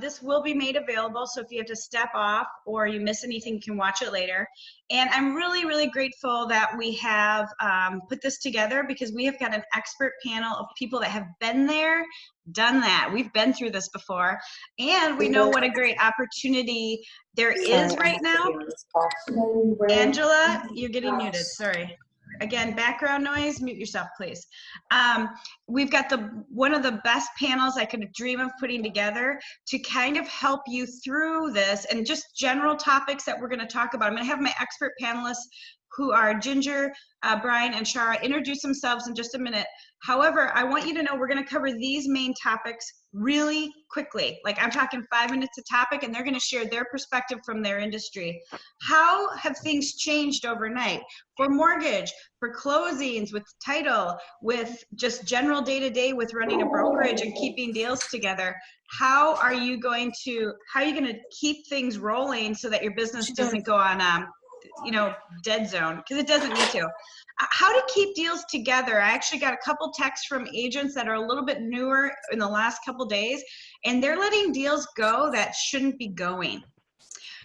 This will be made available, so if you have to step off or you miss anything, you can watch it later. And I'm really, really grateful that we have put this together, because we have got an expert panel of people that have been there, done that. We've been through this before, and we know what a great opportunity there is right now. Angela, you're getting muted, sorry. Again, background noise, mute yourself, please. We've got one of the best panels I could dream of putting together to kind of help you through this, and just general topics that we're going to talk about. I'm going to have my expert panelists, who are Ginger, Brian, and Shara, introduce themselves in just a minute. However, I want you to know we're going to cover these main topics really quickly. Like, I'm talking 5 minutes a topic, and they're going to share their perspective from their industry. How have things changed overnight for mortgage, for closings, with title, with just general day-to-day with running a brokerage and keeping deals together? How are you going to keep things rolling so that your business doesn't go on dead zone, because it doesn't need to. How to keep deals together. I actually got a couple texts from agents that are a little bit newer in the last couple days, and they're letting deals go that shouldn't be going.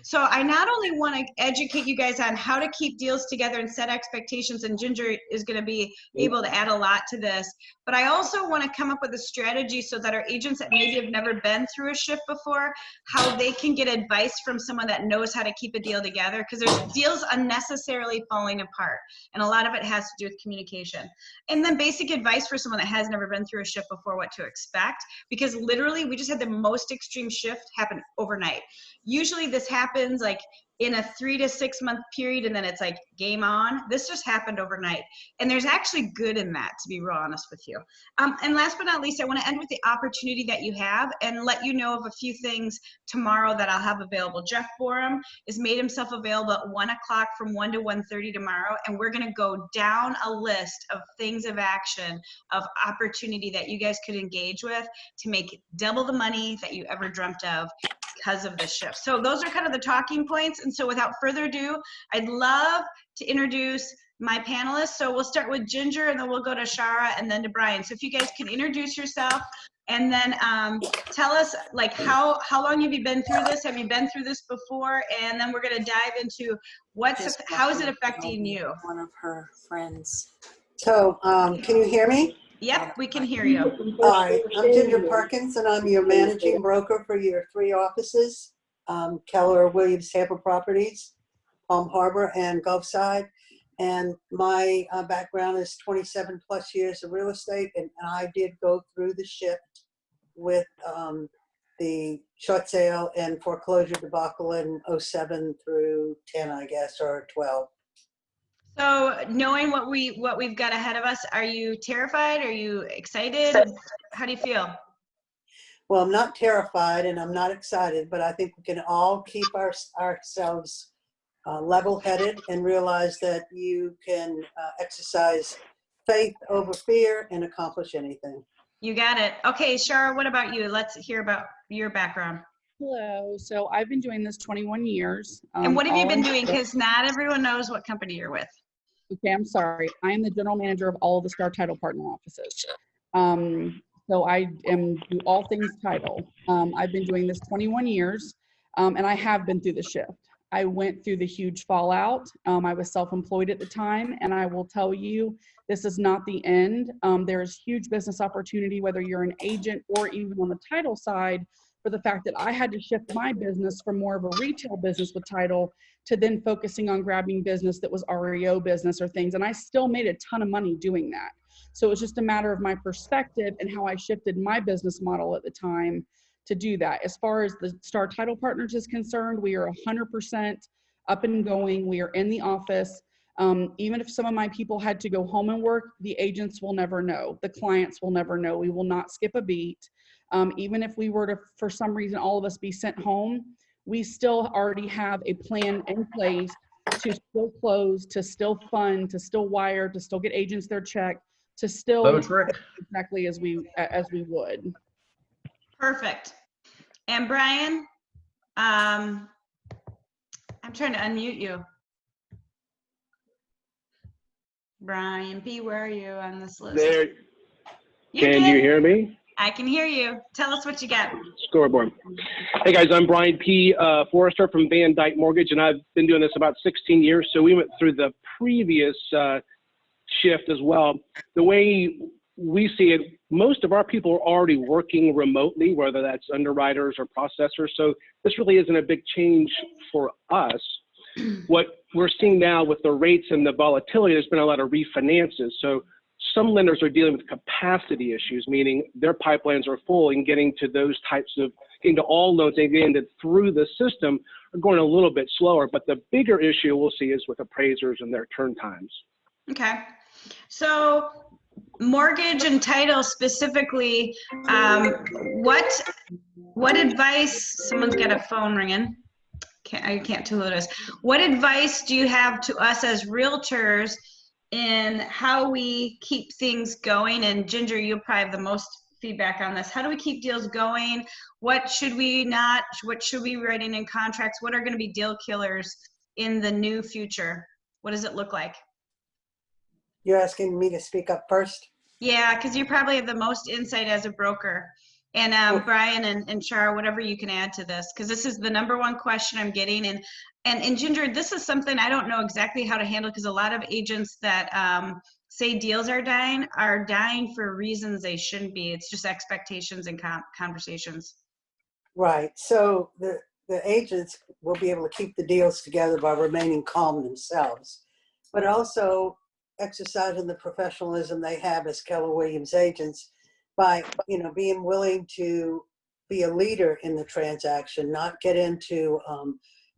So I not only want to educate you guys on how to keep deals together and set expectations, and Ginger is going to be able to add a lot to this, but I also want to come up with a strategy so that our agents that maybe have never been through a shift before, how they can get advice from someone that knows how to keep a deal together, because there's deals unnecessarily falling apart, and a lot of it has to do with communication. And then basic advice for someone that has never been through a shift before, what to expect, because literally we just had the most extreme shift happen overnight. Usually this happens like in a 3 to 6 month period, and then it's like game on. This just happened overnight, and there's actually good in that, to be real honest with you. And last but not least, I want to end with the opportunity that you have and let you know of a few things tomorrow that I'll have available. Jeff Borum has made himself available at 1 o'clock from 1 to 1:30 tomorrow, and we're going to go down a list of things of action, of opportunity that you guys could engage with to make double the money that you ever dreamt of because of this shift. So those are kind of the talking points. And so without further ado, I'd love to introduce my panelists. So we'll start with Ginger, and then we'll go to Shara, and then to Brian. So if you guys can introduce yourself, and then tell us, like, how long have you been through this? Have you been through this before? And then we're going to dive into how is it affecting you? One of her friends. So can you hear me? Yep, we can hear you. All right, I'm Ginger Perkins, and I'm your managing broker for your 3 offices, Keller Williams Tampa Properties, Palm Harbor, and Gulfside. And my background is 27 plus years of real estate, and I did go through the shift with the short sale and foreclosure debacle in 07 through 10, I guess, or 12. So knowing what we've got ahead of us, are you terrified? Are you excited? How do you feel? Well, I'm not terrified and I'm not excited, but I think we can all keep ourselves level-headed and realize that you can exercise faith over fear and accomplish anything. You got it. Okay, Shara, what about you? Let's hear about your background. Hello. So I've been doing this 21 years. And what have you been doing? Because not everyone knows what company you're with. Okay, I'm sorry. I am the general manager of all of the Star Title Partner offices. So I do all things title. I've been doing this 21 years, and I have been through the shift. I went through the huge fallout. I was self-employed at the time, and I will tell you, this is not the end. There's huge business opportunity, whether you're an agent or even on the title side, for the fact that I had to shift my business from more of a retail business with title to then focusing on grabbing business that was REO business or things. And I still made a ton of money doing that. So it was just a matter of my perspective and how I shifted my business model at the time to do that. As far as the Star Title Partners is concerned, we are 100% up and going. We are in the office. Even if some of my people had to go home and work, the agents will never know. The clients will never know. We will not skip a beat. Even if we were to, for some reason, all of us be sent home, we still already have a plan in place to still close, to still fund, to still wire, to still get agents their check, to still exactly as we would. Perfect. And Brian, I'm trying to unmute you. Brian P., where are you on this list? There. Can you hear me? I can hear you. Tell us what you got. Scoreboard. Hey guys, I'm Brian P. Forrester from Van Dyke Mortgage, and I've been doing this about 16 years. So we went through the previous shift as well. The way we see it, most of our people are already working remotely, whether that's underwriters or processors. So this really isn't a big change for us. What we're seeing now with the rates and the volatility, there's been a lot of refinances. So some lenders are dealing with capacity issues, meaning their pipelines are full, and getting to those types of, into all loans they get into through the system are going a little bit slower. But the bigger issue we'll see is with appraisers and their turn times. Okay. So mortgage and title specifically, what advice, someone's got a phone ringing. I can't tell who it is. What advice do you have to us as realtors in how we keep things going? And Ginger, you'll probably have the most feedback on this. How do we keep deals going? What should we be writing in contracts? What are going to be deal killers in the new future? What does it look like? You're asking me to speak up first? Yeah, because you probably have the most insight as a broker. And Brian and Char, whatever you can add to this, because this is the #1 question I'm getting. And Ginger, this is something I don't know exactly how to handle, because a lot of agents that say deals are dying for reasons they shouldn't be. It's just expectations and conversations. Right. So the agents will be able to keep the deals together by remaining calm themselves, but also exercising the professionalism they have as Keller Williams agents by, being willing to be a leader in the transaction, not get into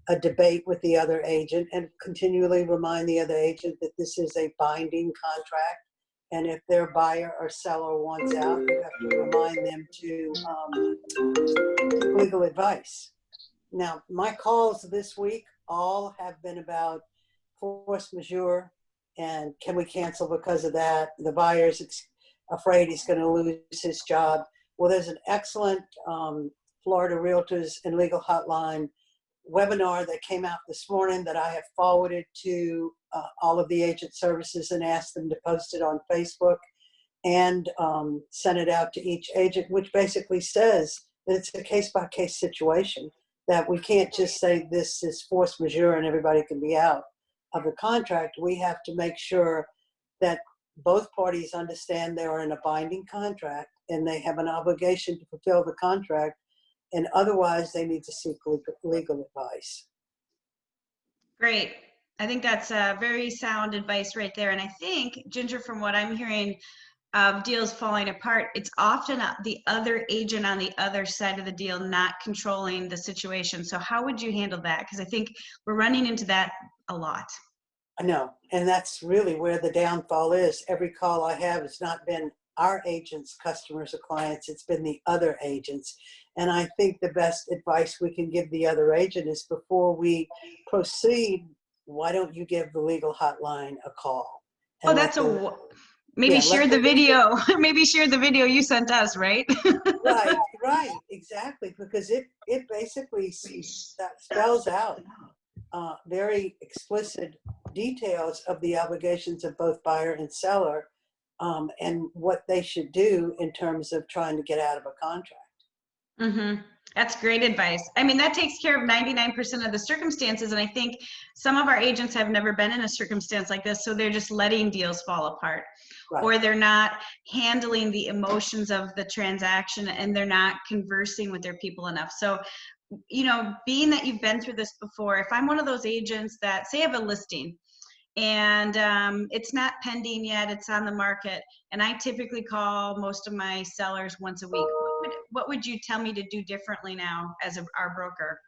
a debate with the other agent, and continually remind the other agent that this is a binding contract. And if their buyer or seller wants out, you have to remind them to take legal advice. Now, my calls this week all have been about force majeure and can we cancel because of that? The buyer's afraid he's going to lose his job. Well, there's an excellent Florida Realtors and Legal Hotline webinar that came out this morning that I have forwarded to all of the agent services and asked them to post it on Facebook and send it out to each agent, which basically says that it's a case-by-case situation, that we can't just say this is force majeure and everybody can be out of the contract. We have to make sure that both parties understand they are in a binding contract and they have an obligation to fulfill the contract, and otherwise they need to seek legal advice. Great. I think that's very sound advice right there. And I think, Ginger, from what I'm hearing of deals falling apart, it's often the other agent on the other side of the deal not controlling the situation. So how would you handle that? Because I think we're running into that a lot. I know, and that's really where the downfall is. Every call I have has not been our agents, customers, or clients. It's been the other agents. And I think the best advice we can give the other agent is, before we proceed, why don't you give the legal hotline a call? Oh, that's maybe share the video. Maybe share the video you sent us, right? Right, exactly, because it basically spells out very explicit details of the obligations of both buyer and seller, and what they should do in terms of trying to get out of a contract. Mm-hmm. That's great advice. I mean, that takes care of 99% of the circumstances. And I think some of our agents have never been in a circumstance like this. So they're just letting deals fall apart, right, or they're not handling the emotions of the transaction, and they're not conversing with their people enough. So, being that you've been through this before, if I'm one of those agents that say I have a listing and it's not pending yet, it's on the market, and I typically call most of my sellers once a week, what would you tell me to do differently now as our broker?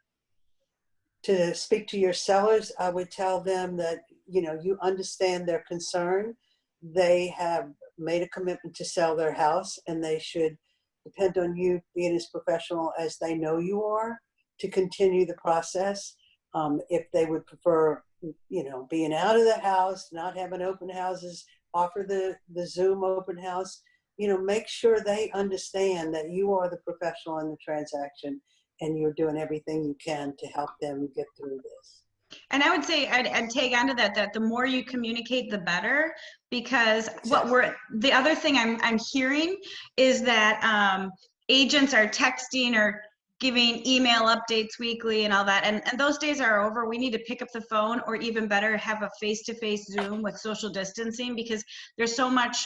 To speak to your sellers, I would tell them that, you understand their concern. They have made a commitment to sell their house, and they should depend on you being as professional as they know you are to continue the process. If they would prefer, being out of the house, not having open houses, offer the Zoom open house, make sure they understand that you are the professional in the transaction and you're doing everything you can to help them get through this. And I would say, I'd tag onto that, that the more you communicate, the better, because the other thing I'm hearing is that agents are texting or giving email updates weekly and all that. And those days are over. We need to pick up the phone, or even better, have a face-to-face Zoom with social distancing, because there's so much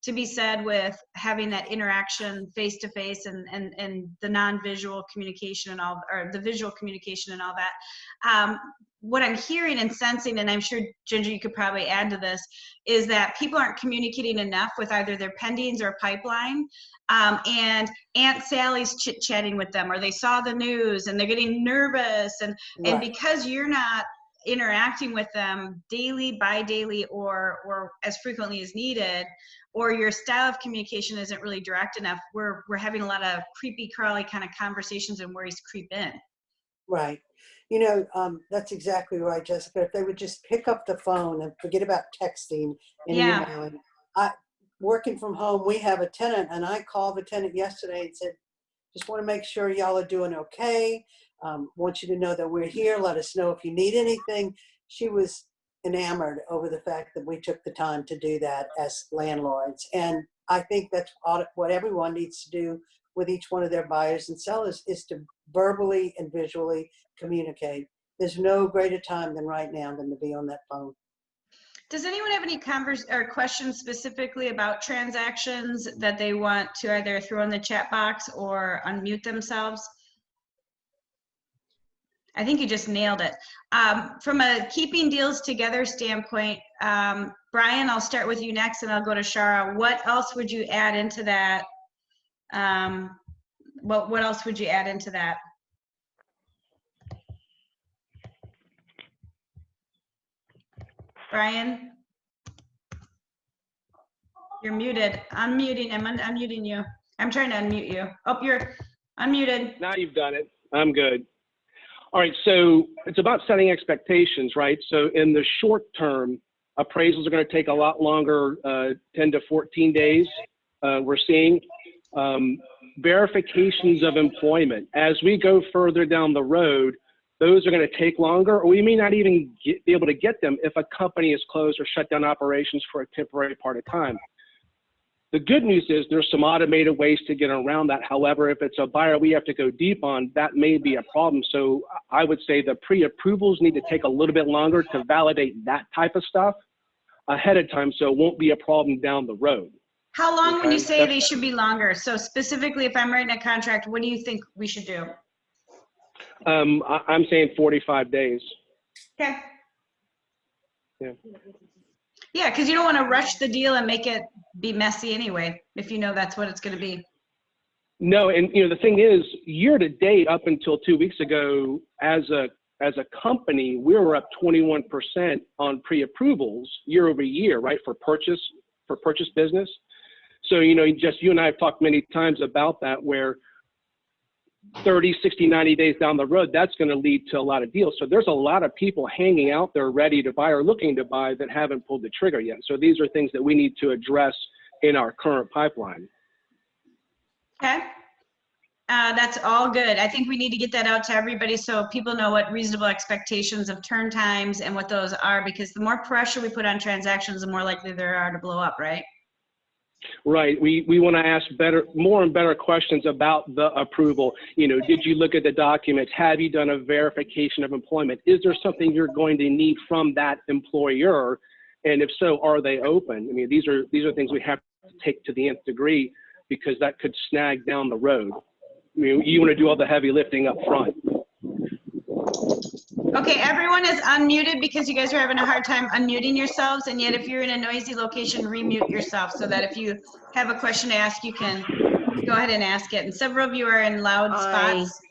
to be said with having that interaction face-to-face and the non-visual communication and all, or the visual communication and all that. What I'm hearing and sensing, and I'm sure Ginger, you could probably add to this, is that people aren't communicating enough with either their pendings or pipeline. And Aunt Sally's chit-chatting with them, or they saw the news and they're getting nervous. And Right. because you're not interacting with them daily, bi-daily, or as frequently as needed, or your style of communication isn't really direct enough, we're having a lot of creepy crawly kind of conversations and worries creep in. Right. You know, that's exactly right, Jessica. If they would just pick up the phone and forget about texting and Yeah. emailing. Working from home, we have a tenant, and I called the tenant yesterday and said, just want to make sure y'all are doing okay. Want you to know that we're here. Let us know if you need anything. She was enamored over the fact that we took the time to do that as landlords. And I think that's what everyone needs to do with each one of their buyers and sellers, is to verbally and visually communicate. There's no greater time than right now than to be on that phone. Does anyone have any questions specifically about transactions that they want to either throw in the chat box or unmute themselves? I think you just nailed it. From a keeping deals together standpoint, Brian, I'll start with you next, and I'll go to Shara. What else would you add into that? What else would you add into that? Brian, you're muted. Unmuting. I'm unmuting you. I'm trying to unmute you. Oh, you're unmuted. Now you've done it. I'm good. All right, so it's about setting expectations, right? So in the short term, appraisals are going to take a lot longer, 10 to 14 days. We're seeing verifications of employment. As we go further down the road, those are going to take longer, or we may not even be able to get them if a company is closed or shut down operations for a temporary part of time. The good news is there's some automated ways to get around that. However, if it's a buyer we have to go deep on, that may be a problem. So I would say the pre-approvals need to take a little bit longer to validate that type of stuff ahead of time, so it won't be a problem down the road. How long Okay. would you say they should be longer? So specifically, if I'm writing a contract, what do you think we should do? I'm saying 45 days. Okay. Yeah. Yeah, because you don't want to rush the deal and make it be messy anyway, if you know that's what it's going to be. No, and you know the thing is, year to date, up until 2 weeks ago, as a company, we were up 21% on pre-approvals year over year, right, for purchase business. So you know, you and I have talked many times about that, where 30, 60, 90 days down the road, that's going to lead to a lot of deals. So there's a lot of people hanging out there ready to buy or looking to buy that haven't pulled the trigger yet. So these are things that we need to address in our current pipeline. Okay. That's all good. I think we need to get that out to everybody so people know what reasonable expectations of turn times and what those are, because the more pressure we put on transactions, the more likely there are to blow up, right? Right. We want to ask more and better questions about the approval. You know, did you look at the documents? Have you done a verification of employment? Is there something you're going to need from that employer? And if so, are they open? I mean, these are things we have to take to the nth degree, because that could snag down the road. I mean, you want to do all the heavy lifting up front. Okay, everyone is unmuted because you guys are having a hard time unmuting yourselves, and yet if you're in a noisy location, remute yourself so that if you have a question to ask, you can go ahead and ask it. And several of you are in loud spots.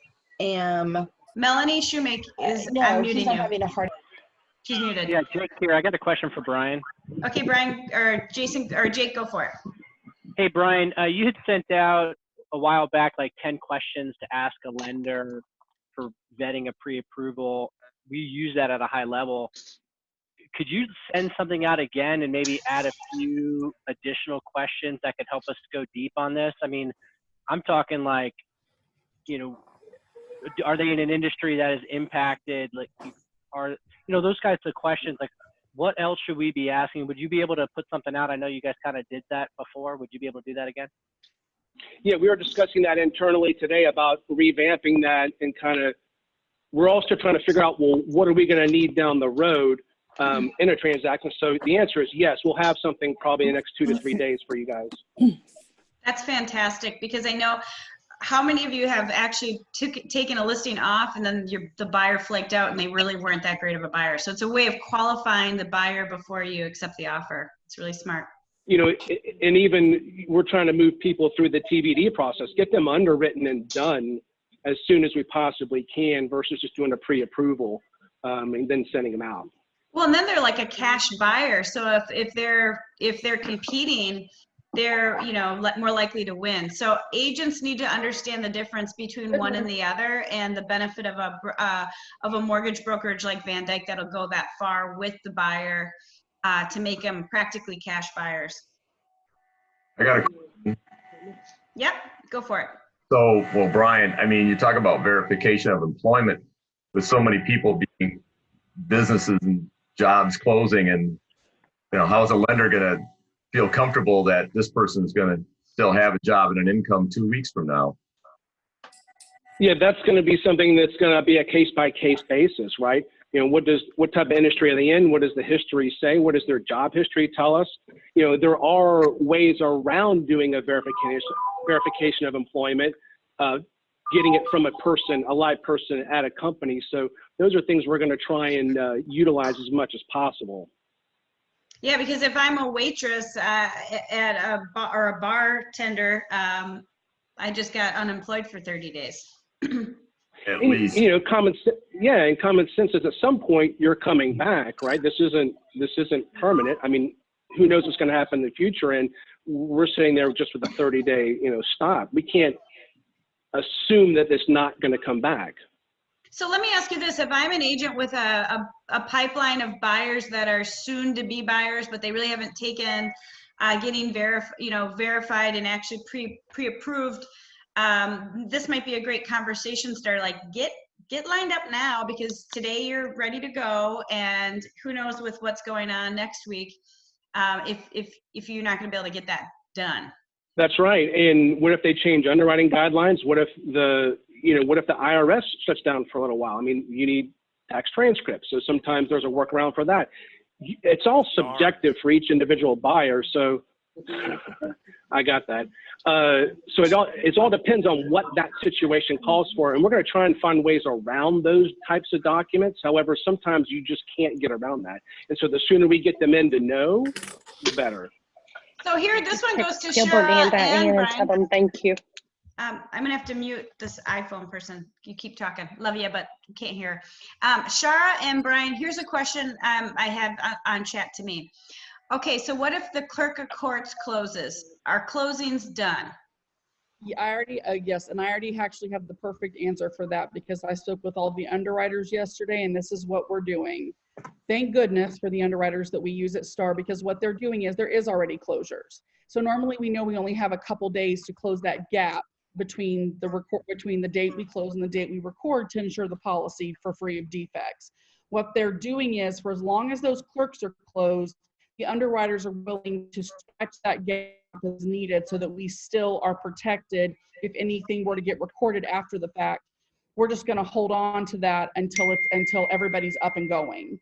Melanie Shoemake is unmuting she's not you. having a hard. She's muted. Yeah, Jake here. I got a question for Brian. Okay, Brian, or Jason, or Jake, go for it. Hey, Brian, you had sent out a while back like 10 questions to ask a lender for vetting a pre-approval. We use that at a high level. Could you send something out again and maybe add a few additional questions that could help us go deep on this? I mean, I'm talking like, you know, are they in an industry that is impacted? Like, those kinds of questions, like what else should we be asking? Would you be able to put something out? I know you guys kind of did that before. Would you be able to do that again? Yeah, we were discussing that internally today about revamping that, and we're also trying to figure out, well, what are we going to need down the road in a transaction? So the answer is yes, we'll have something probably in the next 2 to 3 days for you guys. That's fantastic, because I know how many of you have actually taken a listing off and then the buyer flaked out and they really weren't that great of a buyer. So it's a way of qualifying the buyer before you accept the offer. It's really smart. And even we're trying to move people through the TBD process, get them underwritten and done as soon as we possibly can, versus just doing a pre-approval and then sending them out. Well, and then they're like a cash buyer. So if they're competing, they're more likely to win. So agents need to understand the difference between one and the other, and the benefit of a mortgage brokerage like Van Dyke that'll go that far with the buyer to make them practically cash buyers. I got a question. Yep, go for it. So, well, Brian, I mean, you talk about verification of employment with so many people being businesses and jobs closing, and how is a lender going to feel comfortable that this person is going to still have a job and an income 2 weeks from now? Yeah, that's going to be something that's going to be a case-by-case basis, right? What type of industry are they in? What does the history say? What does their job history tell us? There are ways around doing a verification of employment, getting it from a live person at a company. So those are things we're going to try and utilize as much as possible. Yeah, because if I'm a waitress at a bar or a bartender, I just got unemployed for 30 days. At least. Common sense is at some point you're coming back, right? This isn't permanent. I mean, who knows what's going to happen in the future? And we're sitting there just with a 30-day, stop. We can't assume that it's not going to come back. So let me ask you this: if I'm an agent with a pipeline of buyers that are soon to be buyers, but they really haven't taken getting verified and actually pre-approved, this might be a great conversation starter. Like get lined up now, because today you're ready to go, and who knows with what's going on next week, if you're not going to be able to get that done. That's right. And what if they change underwriting guidelines? What if the IRS shuts down for a little while? I mean, you need tax transcripts, so sometimes there's a workaround for that. It's all subjective for each individual buyer. So I got that. So it all depends on what that situation calls for, and we're going to try and find ways around those types of documents. However, sometimes you just can't get around that, and so the sooner we get them in to know, the better. So here, this one goes to Gilbert Shara and Brian. tell them thank you. I'm gonna have to mute this iPhone person. You keep talking. Love you, but can't hear. Shara and Brian, here's a question I have on chat to me. Okay, so what if the clerk of courts closes? Are closings done? Yeah, I already, yes, and I already actually have the perfect answer for that, because I spoke with all the underwriters yesterday, and this is what we're doing. Thank goodness for the underwriters that we use at Star, because what they're doing is there is already closures. So normally we know we only have a couple days to close that gap between the date we close and the date we record to ensure the policy for free of defects. What they're doing is, for as long as those clerks are closed, the underwriters are willing to stretch that gap as needed so that we still are protected if anything were to get recorded after the fact. We're just going to hold on to that until everybody's up and going.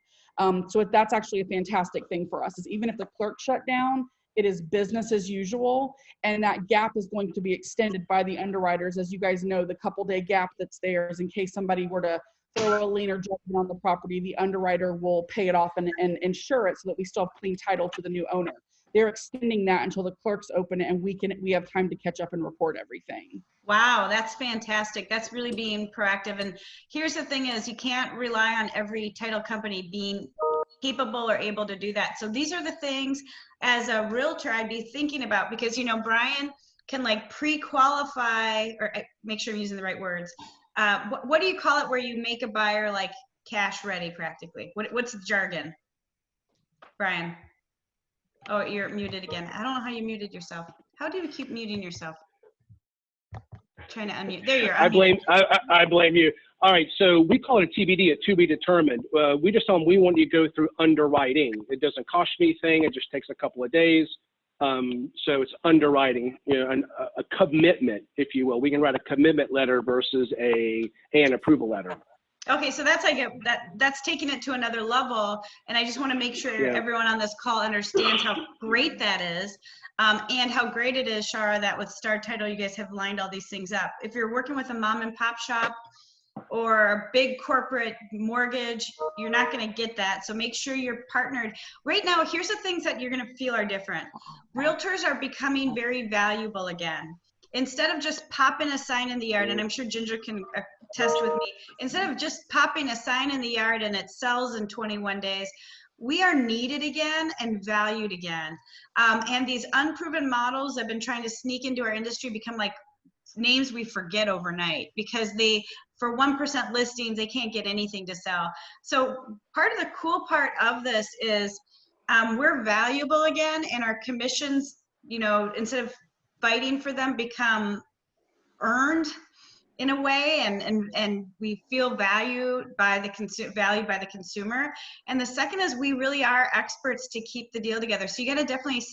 So that's actually a fantastic thing for us, is even if the clerk shut down, it is business as usual, and that gap is going to be extended by the underwriters. As you guys know, the couple-day gap that's there is in case somebody were to throw a lien or judgment on the property, the underwriter will pay it off and insure it so that we still have clean title to the new owner. They're extending that until the clerks open it, and we have time to catch up and report everything. Wow, that's fantastic. That's really being proactive. And here's the thing is, you can't rely on every title company being capable or able to do that. So these are the things as a realtor I'd be thinking about, because Brian can like pre-qualify, or make sure I'm using the right words. What do you call it where you make a buyer like cash ready practically? What's the jargon, Brian? Oh, you're muted again. I don't know how you muted yourself. How do you keep muting yourself? Trying to unmute. There you are. I blame you. All right, so we call it a TBD, a to be determined. We just tell them we want you to go through underwriting. It doesn't cost you anything. It just takes a couple of days. So it's underwriting, a commitment, if you will. We can write a commitment letter versus an approval letter. Okay, so that's like that's taking it to another level, and I just want to make sure everyone on this call understands how great that is, and how great it is, Shara, that with Star Title you guys have lined all these things up. If you're working with a mom and pop shop or a big corporate mortgage, you're not going to get that. So make sure you're partnered. Right now, here's the things that you're going to feel are different. Realtors are becoming very valuable again. Instead of just popping a sign in the yard, and I'm sure Ginger can attest with me, instead of just popping a sign in the yard and it sells in 21 days, we are needed again and valued again. And these unproven models that have been trying to sneak into our industry become like names we forget overnight, because for 1% listings, they can't get anything to sell. So part of the cool part of this is we're valuable again, and our commissions, instead of fighting for them, become earned in a way, and we feel valued by the consumer. And the second is we really are experts to keep the deal together. So you got to definitely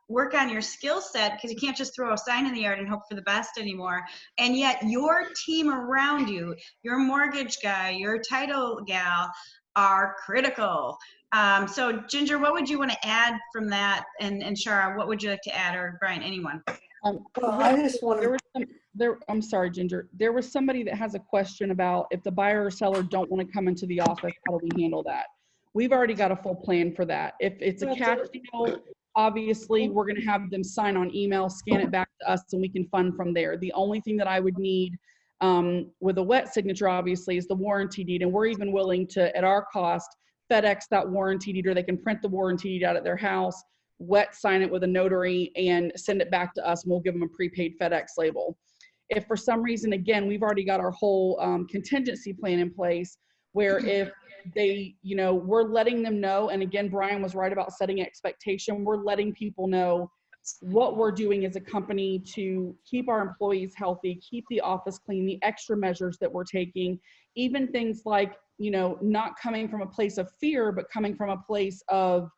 work on your skill set, because you can't just throw a sign in the yard and hope for the best anymore. And yet your team around you, your mortgage guy, your title gal, are critical. So Ginger, what would you want to add from that? And Shara, what would you like to add? Or Brian, anyone? Well, I just want to. I'm sorry, Ginger. There was somebody that has a question about if the buyer or seller don't want to come into the office, how do we handle that? We've already got a full plan for that. If it's a cash deal, obviously we're going to have them sign on email, scan it back to us, and we can fund from there. The only thing that I would need with a wet signature, obviously, is the warranty deed. And we're even willing to, at our cost, FedEx that warranty deed, or they can print the warranty deed out at their house, wet sign it with a notary, and send it back to us, and we'll give them a prepaid FedEx label. If for some reason, again, we've already got our whole contingency plan in place, where if they, we're letting them know, and again, Brian was right about setting expectation, we're letting people know what we're doing as a company to keep our employees healthy, keep the office clean, the extra measures that we're taking, even things like, not coming from a place of fear, but coming from a place of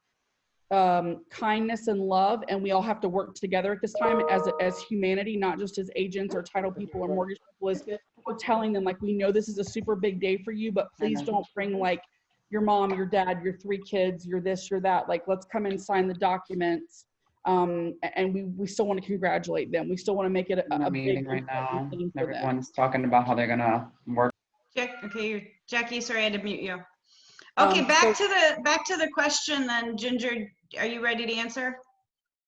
kindness and love. And we all have to work together at this time as humanity, not just as agents or title people or mortgage people. Is we're telling them, like, we know this is a super big day for you, but please don't bring like your mom, your dad, your 3 kids, your this, your that. Like, let's come and sign the documents. And we still want to congratulate them. We still want to make it a meeting big right now. Everyone's them. talking about how they're gonna work. Okay, Jackie, sorry, I had to mute you. Okay, back to the question then. Ginger, are you ready to answer?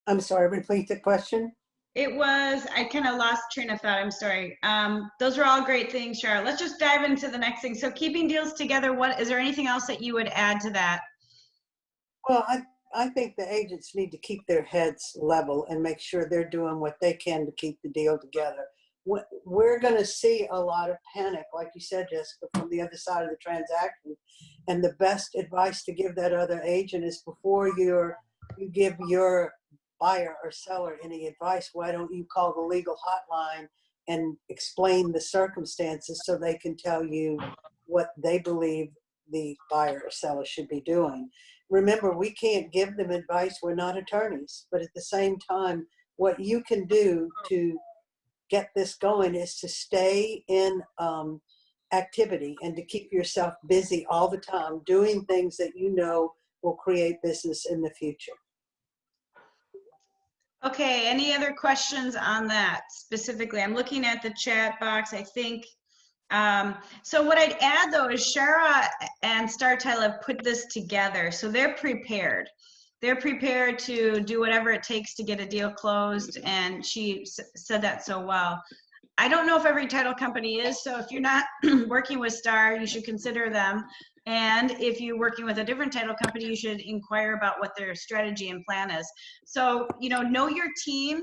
I'm sorry, repeat the question. It was, I kind of lost train of thought, I'm sorry. Those are all great things, Cheryl. Let's just dive into the next thing. So keeping deals together, is there anything else that you would add to that? Well, I think the agents need to keep their heads level and make sure they're doing what they can to keep the deal together. We're going to see a lot of panic, like you said, Jessica, from the other side of the transaction. And the best advice to give that other agent is, before you give your buyer or seller any advice, why don't you call the legal hotline and explain the circumstances so they can tell you what they believe the buyer or seller should be doing. Remember, we can't give them advice. We're not attorneys. But at the same time, what you can do to get this going is to stay in activity and to keep yourself busy all the time, doing things that you know will create business in the future. Okay, any other questions on that specifically? I'm looking at the chat box, I think. So what I'd add though is Shara and Star Title have put this together. So they're prepared. They're prepared to do whatever it takes to get a deal closed. And she said that so well. I don't know if every title company is. So if you're not working with Star, you should consider them. And if you're working with a different title company, you should inquire about what their strategy and plan is. So, know your team.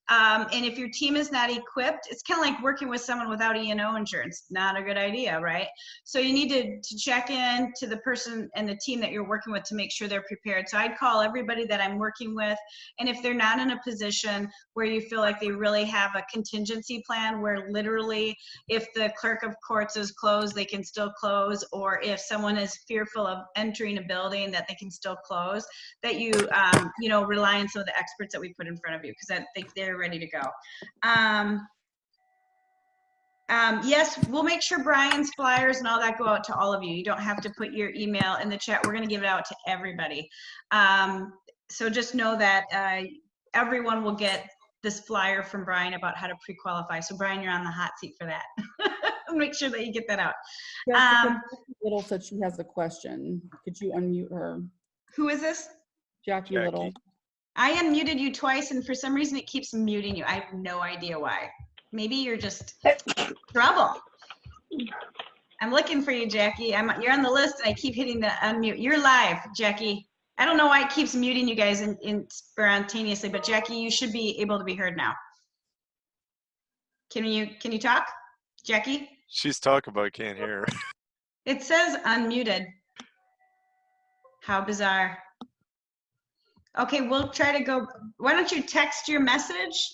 And if your team is not equipped, it's kind of like working with someone without E&O insurance. Not a good idea, right? So you need to check in to the person and the team that you're working with to make sure they're prepared. So I'd call everybody that I'm working with, and if they're not in a position where you feel like they really have a contingency plan where literally if the clerk of courts is closed, they can still close, or if someone is fearful of entering a building that they can still close, that you, rely on some of the experts that we put in front of you, because I think they're ready to go. Yes, we'll make sure Brian's flyers and all that go out to all of you. You don't have to put your email in the chat. We're going to give it out to everybody. So just know that everyone will get this flyer from Brian about how to pre-qualify. So Brian, you're on the hot seat for that. Make sure that you get that out. Jessica Little said she has a question. Could you unmute her? Who is this? Jackie Little. I unmuted you twice, and for some reason it keeps muting you. I have no idea why. Maybe you're just trouble. I'm looking for you, Jackie. You're on the list, and I keep hitting the unmute. You're live, Jackie. I don't know why it keeps muting you guys in spontaneously, but Jackie, you should be able to be heard now. Can you talk, Jackie? She's talking, but I can't hear her. It says unmuted. How bizarre. Okay, we'll try to go. Why don't you text your message?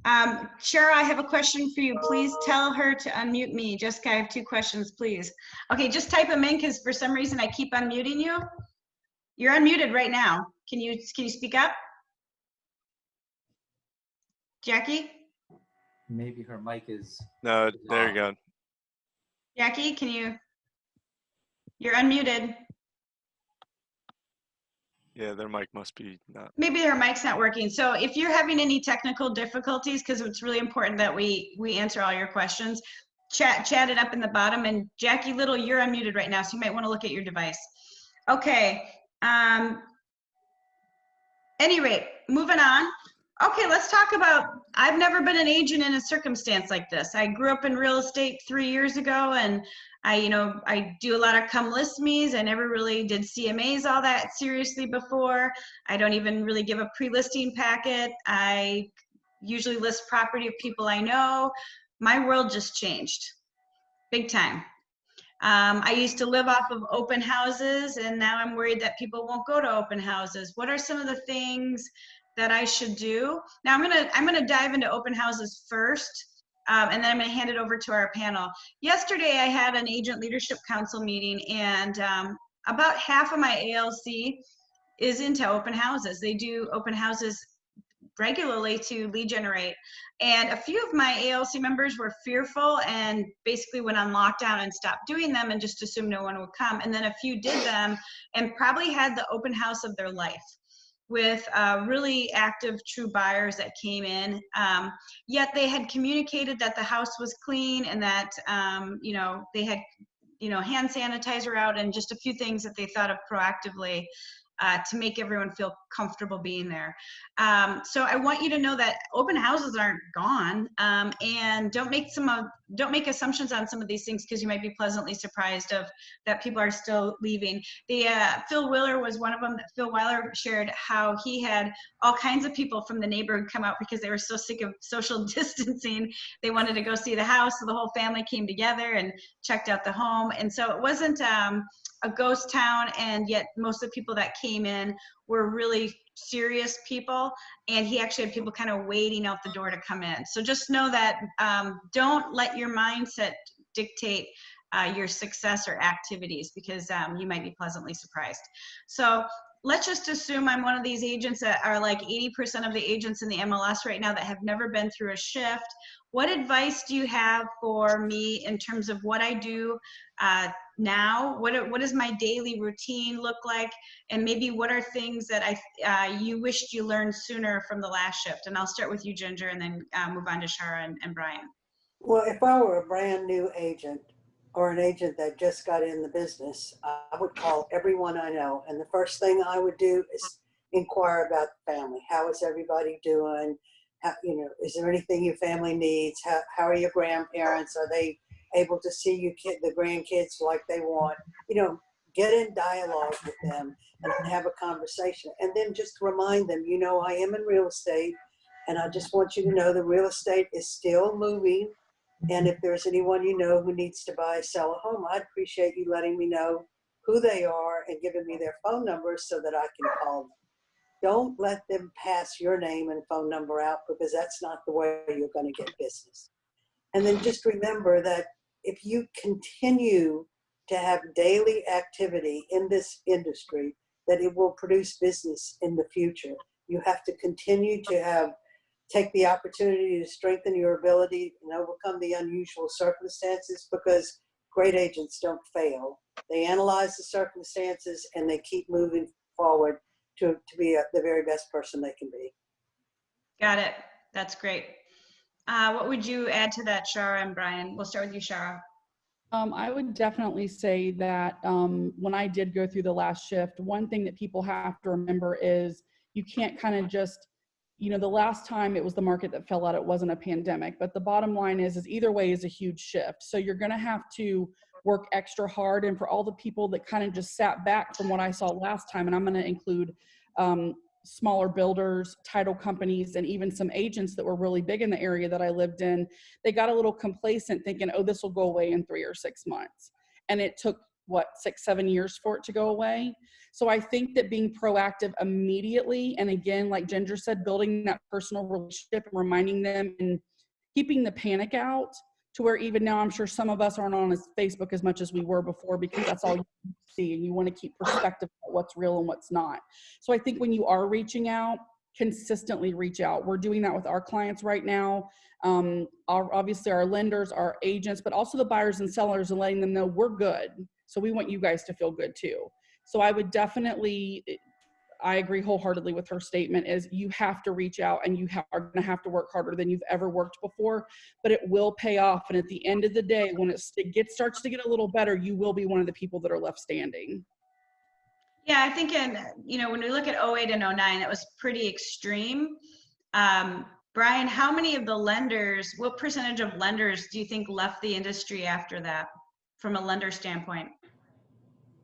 Shara, I have a question for you. Please tell her to unmute me. Jessica, I have 2 questions, please. Okay, just type them in, because for some reason I keep unmuting you. You're unmuted right now. Can you speak up? Jackie? Maybe her mic is. No, there you go. Jackie, you're unmuted. Yeah, their mic must be not. Maybe their mic's not working. So if you're having any technical difficulties, because it's really important that we answer all your questions, chat it up in the bottom. And Jackie Little, you're unmuted right now, so you might want to look at your device. Okay. Any rate, moving on. Okay, let's talk about, I've never been an agent in a circumstance like this. I grew up in real estate 3 years ago, and I do a lot of come list me's. I never really did CMAs all that seriously before. I don't even really give a pre-listing packet. I usually list property of people I know. My world just changed, big time. I used to live off of open houses, and now I'm worried that people won't go to open houses. What are some of the things that I should do? Now I'm gonna dive into open houses first, and then I'm gonna hand it over to our panel. Yesterday I had an agent leadership council meeting, and about half of my ALC is into open houses. They do open houses regularly to lead generate. And a few of my ALC members were fearful and basically went on lockdown and stopped doing them and just assumed no one would come. And then a few did them and probably had the open house of their life with really active, true buyers that came in. Yet they had communicated that the house was clean and that, they had, hand sanitizer out and just a few things that they thought of proactively to make everyone feel comfortable being there. So I want you to know that open houses aren't gone, and don't make assumptions on some of these things, because you might be pleasantly surprised that people are still leaving. Phil Willer was one of them. Phil Weiler shared how he had all kinds of people from the neighborhood come out because they were so sick of social distancing. They wanted to go see the house, so the whole family came together and checked out the home. And so it wasn't a ghost town, and yet most of the people that came in were really serious people, and he actually had people kind of waiting out the door to come in. So just know that don't let your mindset dictate your success or activities, because you might be pleasantly surprised. So let's just assume I'm one of these agents that are like 80% of the agents in the MLS right now that have never been through a shift. What advice do you have for me in terms of what I do now? What does my daily routine look like? And maybe what are things that you wished you learned sooner from the last shift? And I'll start with you, Ginger, and then move on to Shara and Brian. Well, if I were a brand new agent or an agent that just got in the business, I would call everyone I know. And the first thing I would do is inquire about the family. How is everybody doing? How, is there anything your family needs? How are your grandparents? Are they able to see the grandkids like they want? Get in dialogue with them and have a conversation. And then just remind them, I am in real estate And I just want you to know the real estate is still moving. And if there's anyone you know who needs to buy, sell a home, I'd appreciate you letting me know who they are and giving me their phone numbers so that I can call them. Don't let them pass your name and phone number out, because that's not the way you're going to get business. And then just remember that if you continue to have daily activity in this industry, that it will produce business in the future. You have to continue to take the opportunity to strengthen your ability and overcome the unusual circumstances, because great agents don't fail. They analyze the circumstances and they keep moving forward to be the very best person they can be. Got it. That's great. What would you add to that, Shara and Brian? We'll start with you, Shara. I would definitely say that when I did go through the last shift, one thing that people have to remember is you can't kind of just, the last time it was the market that fell out, it wasn't a pandemic, but the bottom line is either way is a huge shift. So you're going to have to work extra hard. And for all the people that kind of just sat back from what I saw last time, and I'm going to include smaller builders, title companies, and even some agents that were really big in the area that I lived in, they got a little complacent thinking, oh, this will go away in 3 or 6 months. And it took, 6-7 years for it to go away. So I think that being proactive immediately, and again, like Ginger said, building that personal relationship and reminding them and keeping the panic out, to where even now I'm sure some of us aren't on Facebook as much as we were before, because that's all you see, and you want to keep perspective on what's real and what's not. So I think when you are reaching out, consistently reach out. We're doing that with our clients right now. Obviously our lenders, our agents, but also the buyers and sellers, and letting them know we're good. So we want you guys to feel good too. So I would definitely, I agree wholeheartedly with her statement, is you have to reach out, and you are going to have to work harder than you've ever worked before, but it will pay off. And at the end of the day, when it starts to get a little better, you will be one of the people that are left standing. Yeah, I think when we look at 08 and 09, that was pretty extreme. Brian, how many of the lenders, what percentage of lenders do you think left the industry after that, from a lender standpoint?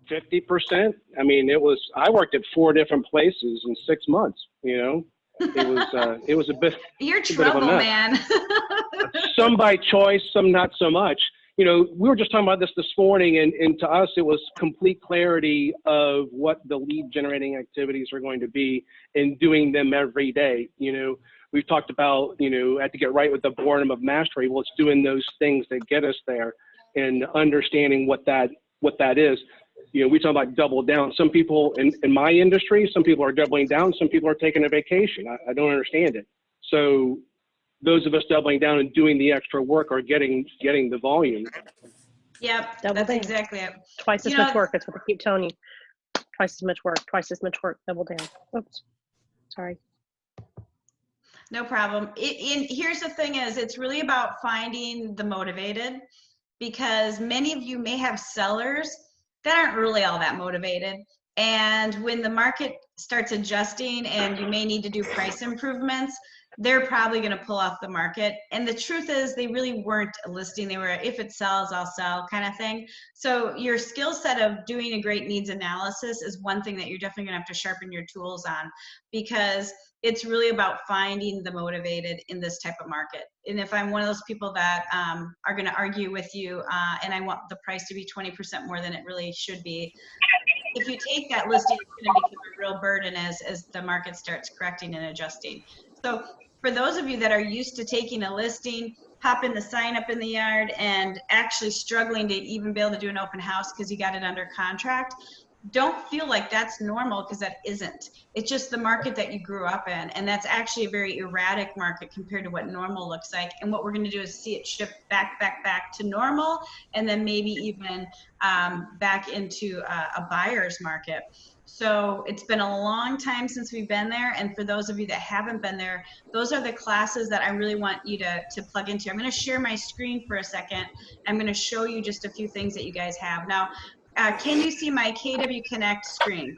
50%. I mean, I worked at 4 different places in 6 months, it was a bit. You're trouble, man. Some by choice, some not so much. We were just talking about this morning, and to us, it was complete clarity of what the lead generating activities are going to be, and doing them every day. We've talked about, had to get right with the boredom of mastery. Well, it's doing those things that get us there, and understanding what that is. We talk about double down. Some people in my industry, some people are doubling down, some people are taking a vacation. I don't understand it. So those of us doubling down and doing the extra work are getting the volume. Yep, double that's down. Exactly it. Twice as much work. That's what I keep telling you. Twice as much work, double down. Oops, sorry. No problem. Here's the thing is, it's really about finding the motivated, because many of you may have sellers that aren't really all that motivated. And when the market starts adjusting and you may need to do price improvements, they're probably going to pull off the market. And the truth is, they really weren't listing. They were, if it sells, I'll sell kind of thing. So your skill set of doing a great needs analysis is one thing that you're definitely going to have to sharpen your tools on, because it's really about finding the motivated in this type of market. And if I'm one of those people that are going to argue with you and I want the price to be 20% more than it really should be, if you take that listing, it's going to become a real burden as the market starts correcting and adjusting. So for those of you that are used to taking a listing, popping the sign up in the yard, and actually struggling to even be able to do an open house because you got it under contract, don't feel like that's normal, because that isn't. It's just the market that you grew up in, and that's actually a very erratic market compared to what normal looks like. And what we're going to do is see it shift back to normal, and then maybe even back into a buyer's market. So it's been a long time since we've been there, and for those of you that haven't been there, those are the classes that I really want you to plug into. I'm going to share my screen for a second. I'm going to show you just a few things that you guys have. Now, can you see my KW Connect screen?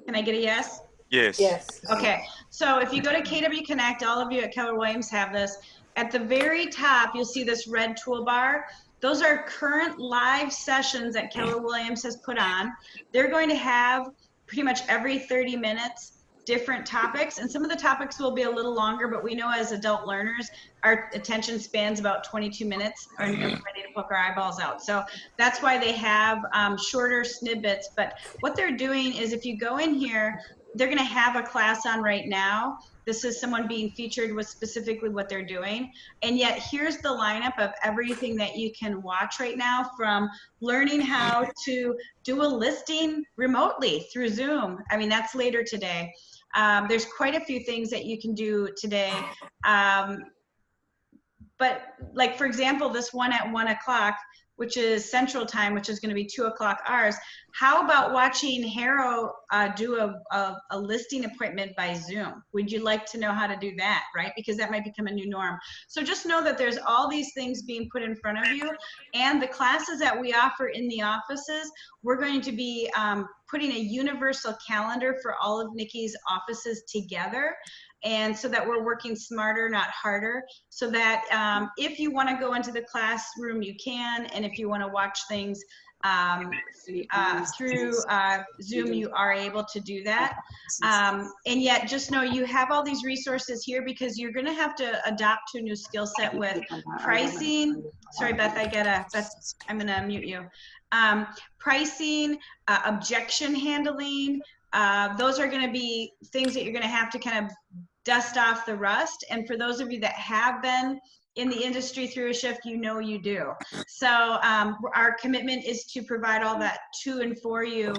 Can I get a yes? Yes. Yes. Okay, so if you go to KW Connect, all of you at Keller Williams have this. At the very top, you'll see this red toolbar. Those are current live sessions that Keller Williams has put on. They're going to have pretty much every 30 minutes different topics, and some of the topics will be a little longer, but we know as adult learners, our attention spans about 22 minutes and we're ready to poke our eyeballs out. So that's why they have shorter snippets. But what they're doing is, if you go in here, they're going to have a class on right now. This is someone being featured with specifically what they're doing. And yet here's the lineup of everything that you can watch right now, from learning how to do a listing remotely through Zoom. I mean, that's later today. There's quite a few things that you can do today. But like, for example, this one at 1 o'clock, which is Central Time, which is going to be 2 o'clock ours. How about watching Harrow do a listing appointment by Zoom? Would you like to know how to do that, right? Because that might become a new norm. So just know that there's all these things being put in front of you, and the classes that we offer in the offices, we're going to be putting a universal calendar for all of Nikki's offices together. And so that we're working smarter, not harder, so that if you want to go into the classroom, you can, and if you want to watch things through Zoom, you are able to do that. And yet just know you have all these resources here, because you're going to have to adapt to a new skill set with pricing. Sorry, Beth, I'm going to mute you. Pricing, objection handling, those are going to be things that you're going to have to kind of dust off the rust. And for those of you that have been in the industry through a shift, you know you do. So our commitment is to provide all that to and for you.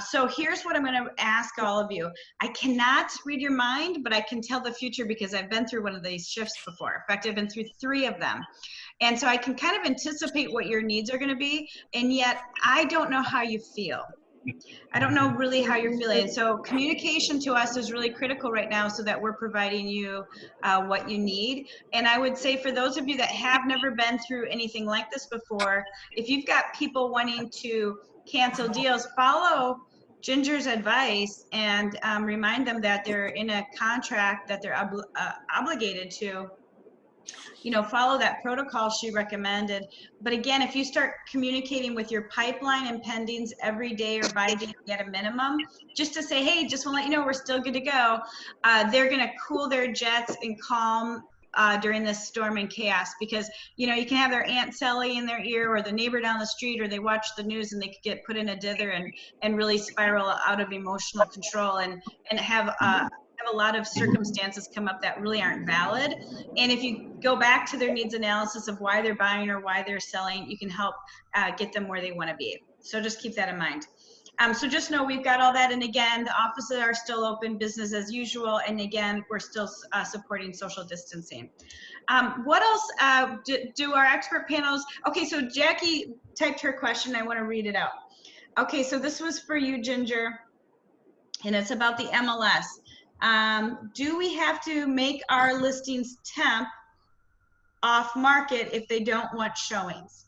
So here's what I'm going to ask all of you. I cannot read your mind, but I can tell the future, because I've been through one of these shifts before. In fact, I've been through 3 of them. And so I can kind of anticipate what your needs are going to be, and yet I don't know how you feel. I don't know really how you're feeling. So communication to us is really critical right now, so that we're providing you what you need. And I would say, for those of you that have never been through anything like this before, if you've got people wanting to cancel deals, follow Ginger's advice and remind them that they're in a contract, that they're obligated to, you know, follow that protocol she recommended. But again, if you start communicating with your pipeline and pendings every day or by day at a minimum, just to say, hey, just want to let you know we're still good to go, they're going to cool their jets and calm during this storm and chaos. Because, you know, you can have their Aunt Sally in their ear, or the neighbor down the street, or they watch the news and they could get put in a dither and really spiral out of emotional control and have a lot of circumstances come up that really aren't valid. And if you go back to their needs analysis of why they're buying or why they're selling, you can help get them where they want to be. So just keep that in mind. So just know we've got all that. And again, the offices are still open, business as usual. And again, we're still supporting social distancing. What else do our expert panels? Okay, so Jackie typed her question. I want to read it out. Okay, so this was for you, Ginger, and it's about the MLS. Do we have to make our listings temp off market if they don't want showings?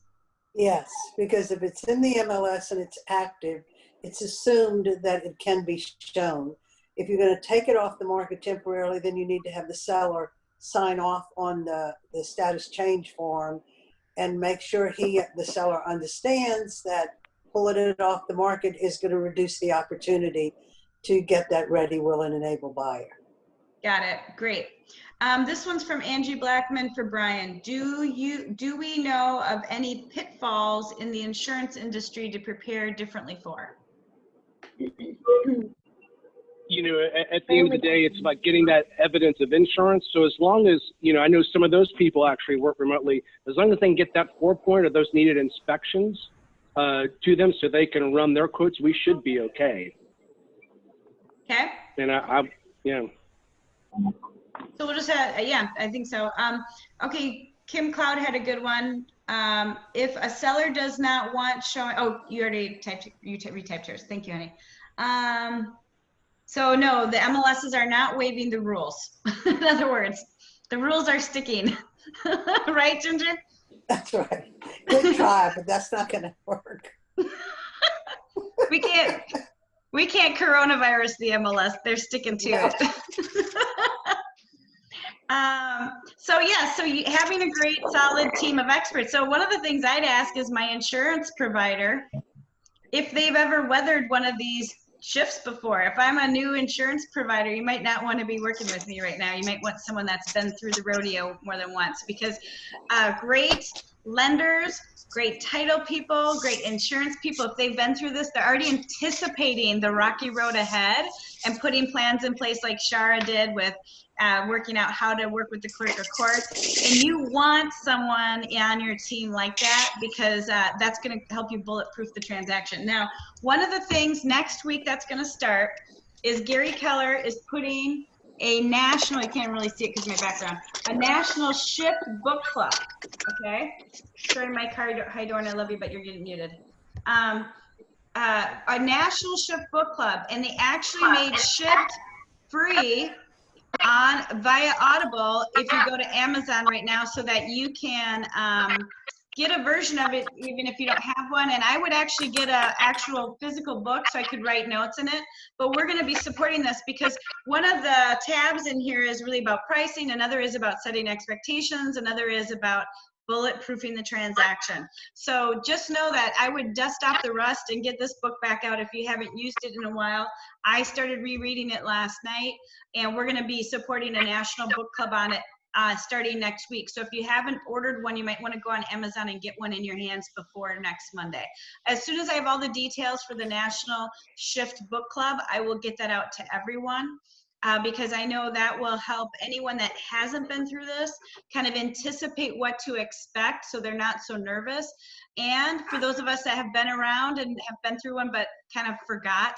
Yes, because if it's in the MLS and it's active, it's assumed that it can be shown. If you're going to take it off the market temporarily, then you need to have the seller sign off on the status change form and make sure the seller understands that pulling it off the market is going to reduce the opportunity to get that ready, willing, and able buyer. Got it. Great. This one's from Angie Blackman for Brian. Do we know of any pitfalls in the insurance industry to prepare differently for? You know, at the end of the day, it's about getting that evidence of insurance. So as long as, you know, I know some of those people actually work remotely, as long as they can get that 4-point or those needed inspections to them so they can run their quotes, we should be okay. Okay. And yeah. So we'll just have, yeah, I think so. Okay, Kim Cloud had a good one. If a seller does not want showing, oh, you already typed, retyped yours. Thank you, honey. So no, the MLSs are not waiving the rules. In other words, the rules are sticking. Right, Ginger? That's right. Good try, but that's not going to work. We can't coronavirus the MLS. They're sticking to it. So yeah, so having a great solid team of experts. So one of the things I'd ask is my insurance provider, if they've ever weathered one of these shifts before. If I'm a new insurance provider, you might not want to be working with me right now. You might want someone that's been through the rodeo more than once, because great lenders, great title people, great insurance people, if they've been through this, they're already anticipating the rocky road ahead and putting plans in place like Shara did with working out how to work with the clerk of court. And you want someone on your team like that, because that's going to help you bulletproof the transaction. Now, one of the things next week that's going to start is Gary Keller is putting a national, you can't really see it because of my background, a national shift book club. Okay. Sorry, Mike Hydorn, I love you, but you're getting muted. A national shift book club, and they actually made Shift free via Audible if you go to Amazon right now, so that you can get a version of it even if you don't have one. And I would actually get an actual physical book so I could write notes in it. But we're going to be supporting this because one of the tabs in here is really about pricing, another is about setting expectations, another is about bulletproofing the transaction. So just know that I would dust off the rust and get this book back out if you haven't used it in a while. I started rereading it last night, and we're going to be supporting a national book club on it starting next week. So if you haven't ordered one, you might want to go on Amazon and get one in your hands before next Monday. As soon as I have all the details for the National Shift Book Club, I will get that out to everyone. Because I know that will help anyone that hasn't been through this kind of anticipate what to expect, so they're not so nervous. And for those of us that have been around and have been through one but kind of forgot,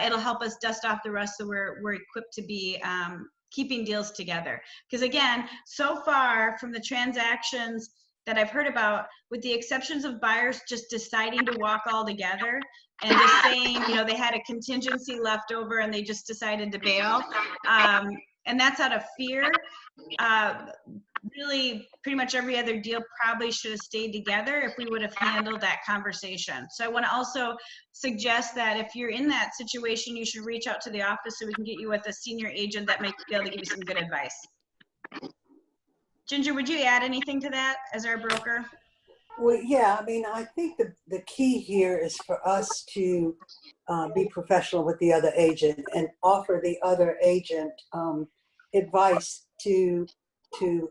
it'll help us dust off the rust so we're equipped to be keeping deals together. Because again, so far from the transactions that I've heard about, with the exceptions of buyers just deciding to walk all together and just saying, you know, they had a contingency left over and they just decided to bail. And that's out of fear. Really, pretty much every other deal probably should have stayed together if we would have handled that conversation. So I want to also suggest that if you're in that situation, you should reach out to the office so we can get you with a senior agent that might be able to give you some good advice. Ginger, would you add anything to that as our broker? Well, yeah, I mean, I think the key here is for us to be professional with the other agent and offer the other agent advice to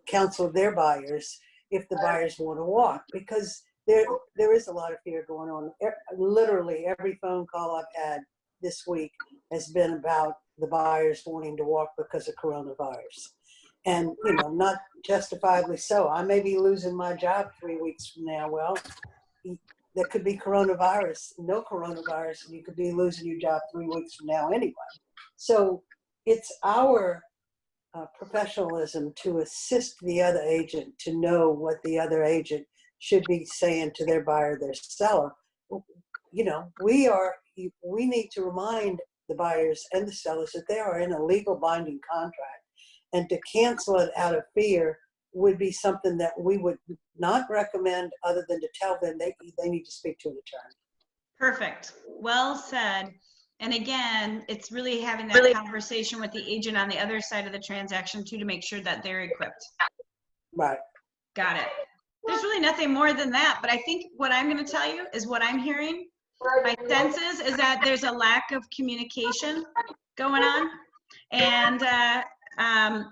counsel their buyers if the buyers want to walk, because there is a lot of fear going on. Literally every phone call I've had this week has been about the buyers wanting to walk because of coronavirus. And, you know, not justifiably so. I may be losing my job 3 weeks from now. Well, there could be coronavirus, no coronavirus, and you could be losing your job 3 weeks from now anyway. So it's our professionalism to assist the other agent to know what the other agent should be saying to their buyer, their seller. You know, we need to remind the buyers and the sellers that they are in a legal binding contract. And to cancel it out of fear would be something that we would not recommend, other than to tell them they need to speak to an attorney. Perfect. Well said. And again, it's really having that conversation with the agent on the other side of the transaction too, to make sure that they're equipped. Right. Got it. There's really nothing more than that, but I think what I'm going to tell you is what I'm hearing. My senses is that there's a lack of communication going on. And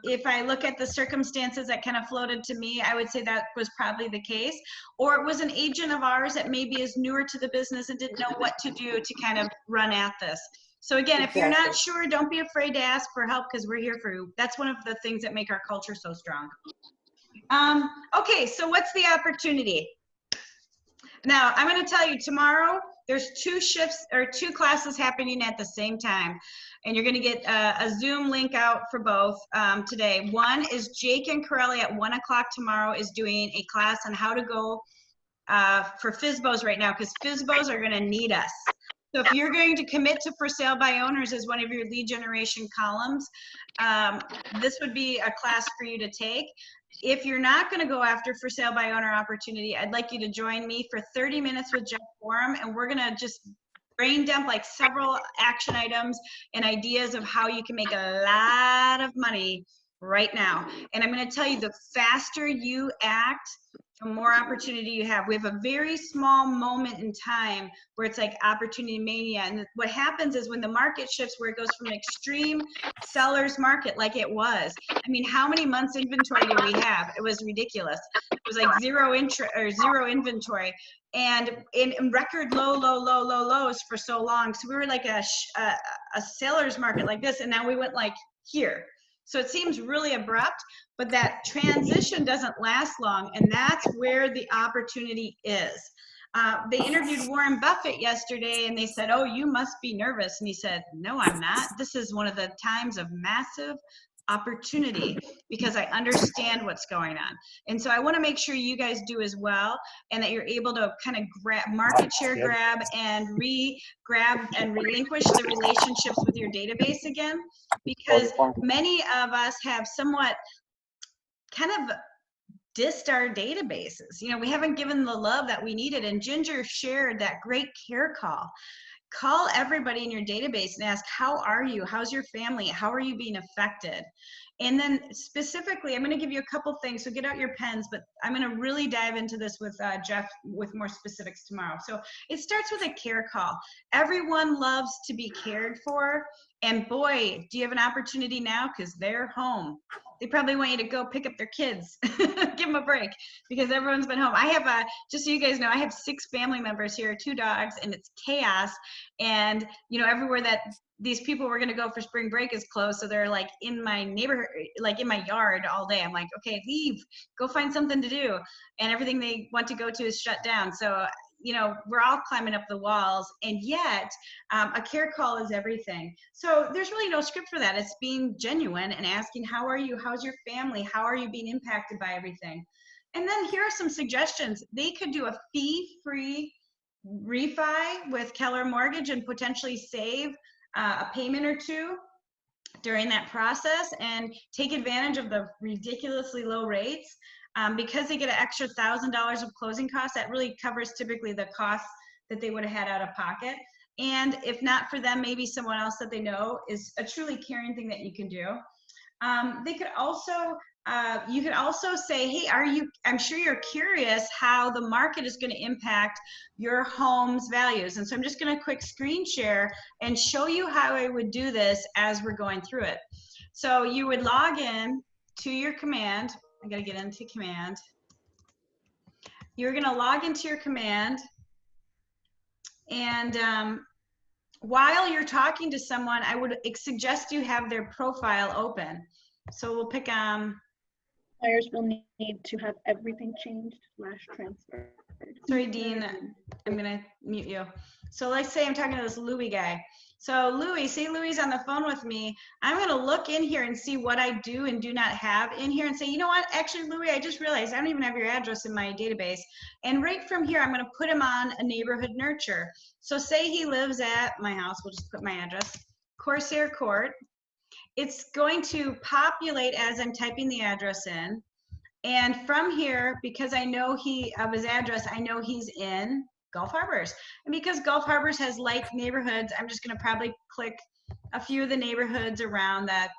if I look at the circumstances that kind of floated to me, I would say that was probably the case. Or it was an agent of ours that maybe is newer to the business and didn't know what to do to kind of run at this. So again, if you're not sure, don't be afraid to ask for help, because we're here for you. That's one of the things that make our culture so strong. Okay, so what's the opportunity? Now, I'm going to tell you, tomorrow there's 2 shifts or 2 classes happening at the same time. And you're going to get a Zoom link out for both today. One is Jake and Corelli at 1 o'clock tomorrow is doing a class on how to go for FSBOs right now, because FSBOs are going to need us. So if you're going to commit to for sale by owners as one of your lead generation columns, this would be a class for you to take. If you're not going to go after for sale by owner opportunity, I'd like you to join me for 30 minutes with Jeff Forum, and we're going to just brain dump like several action items and ideas of how you can make a lot of money right now. And I'm going to tell you, the faster you act the more opportunity you have. We have a very small moment in time where it's like opportunity mania. And what happens is when the market shifts, where it goes from extreme seller's market like it was. I mean, how many months inventory did we have? It was ridiculous. It was like zero inventory. And in record lows for so long. So we were like a seller's market like this, and now we went like here. So it seems really abrupt, but that transition doesn't last long, and that's where the opportunity is. They interviewed Warren Buffett yesterday, and they said, "Oh, you must be nervous." And he said, "No, I'm not. This is one of the times of massive opportunity because I understand what's going on." And so I want to make sure you guys do as well, and that you're able to kind of grab market share grab and relinquish the relationships with your database again, because many of us have somewhat kind of dissed our databases. You know, we haven't given the love that we needed. And Ginger shared that great care call. Call everybody in your database and ask, how are you? How's your family? How are you being affected? And then specifically, I'm going to give you a couple things, so get out your pens, but I'm going to really dive into this with Jeff with more specifics tomorrow. So it starts with a care call. Everyone loves to be cared for. And boy, do you have an opportunity now, because they're home. They probably want you to go pick up their kids, give them a break, because everyone's been home. I have, just so you guys know, I have 6 family members here, 2 dogs, and it's chaos. And, you know, everywhere that these people were going to go for spring break is closed. So they're like in my neighborhood, like in my yard all day. I'm like, okay, leave, go find something to do. And everything they want to go to is shut down. So, you know, we're all climbing up the walls, and yet a care call is everything. So there's really no script for that. It's being genuine and asking, how are you? How's your family? How are you being impacted by everything? And then here are some suggestions. They could do a fee-free refi with Keller Mortgage and potentially save a payment or two during that process and take advantage of the ridiculously low rates. Because they get an extra $1,000 of closing costs, that really covers typically the costs that they would have had out of pocket. And if not for them, maybe someone else that they know is a truly caring thing that you can do. They could also, you could also say, hey, I'm sure you're curious how the market is going to impact your home's values. And so I'm just going to quick screen share and show you how I would do this as we're going through it. So you would log in to your command. I got to get into command. You're going to log into your command, and while you're talking to someone, I would suggest you have their profile open. So we'll pick Buyers will need to have everything changed / transferred. Sorry, Dean, I'm going to mute you. So let's say I'm talking to this Louis guy. So Louis, say Louis is on the phone with me. I'm going to look in here and see what I do and do not have in here and say, you know what, actually, Louis, I just realized I don't even have your address in my database. And right from here, I'm going to put him on a neighborhood nurture. So say he lives at my house. We'll just put my address, Corsair Court. It's going to populate as I'm typing the address in. And from here, because I know of his address, I know he's in Gulf Harbors. And because Gulf Harbors has like neighborhoods, I'm just going to probably click a few of the neighborhoods around that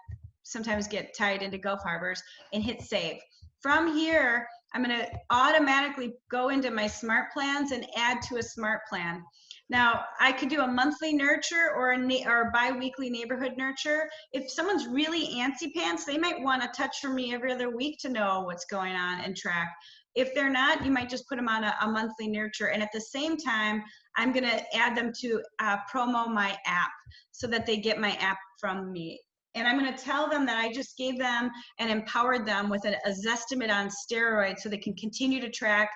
sometimes get tied into Gulf Harbors and hit save. From here, I'm going to automatically go into my smart plans and add to a smart plan. Now, I could do a monthly nurture or a bi-weekly neighborhood nurture. If someone's really antsy pants, they might want to touch from me every other week to know what's going on and track. If they're not, you might just put them on a monthly nurture. And at the same time, I'm going to add them to promo my app so that they get my app from me. And I'm going to tell them that I just gave them and empowered them with a Zestimate on steroids so they can continue to track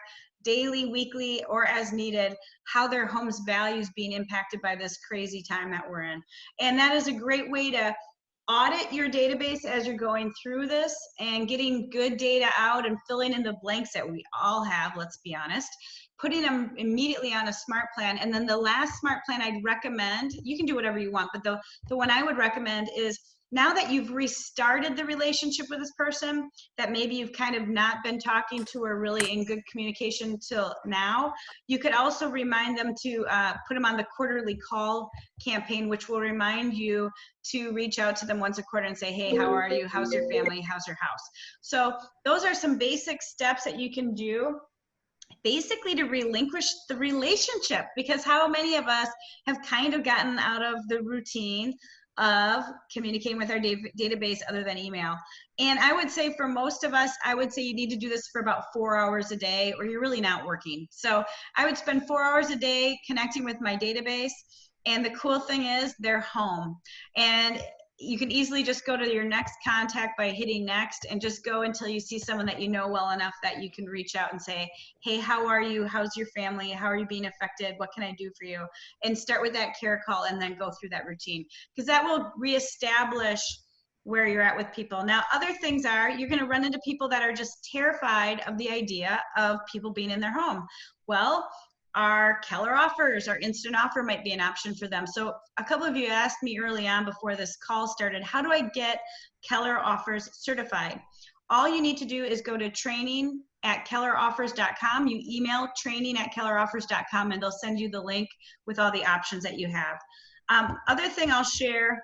daily, weekly, or as needed, how their home's value is being impacted by this crazy time that we're in. And that is a great way to audit your database as you're going through this and getting good data out and filling in the blanks that we all have, let's be honest, putting them immediately on a smart plan. And then the last smart plan I'd recommend, you can do whatever you want, but the one I would recommend is, now that you've restarted the relationship with this person that maybe you've kind of not been talking to or really in good communication till now, you could also remind them to put them on the quarterly call campaign, which will remind you to reach out to them once a quarter and say, hey, how are you? How's your family? How's your house? So those are some basic steps that you can do basically to relinquish the relationship, because how many of us have kind of gotten out of the routine of communicating with our database other than email? And I would say for most of us, I would say you need to do this for about 4 hours a day, or you're really not working. So I would spend 4 hours a day connecting with my database. And the cool thing is they're home. And you can easily just go to your next contact by hitting next, and just go until you see someone that you know well enough that you can reach out and say, hey, how are you? How's your family? How are you being affected? What can I do for you? And start with that care call and then go through that routine, because that will reestablish where you're at with people. Now, other things are, you're going to run into people that are just terrified of the idea of people being in their home. Well, our Keller offers, our instant offer might be an option for them. So a couple of you asked me early on before this call started, how do I get Keller offers certified? All you need to do is go to training@kelleroffers.com. You email training@kelleroffers.com, and they'll send you the link with all the options that you have. Other thing I'll share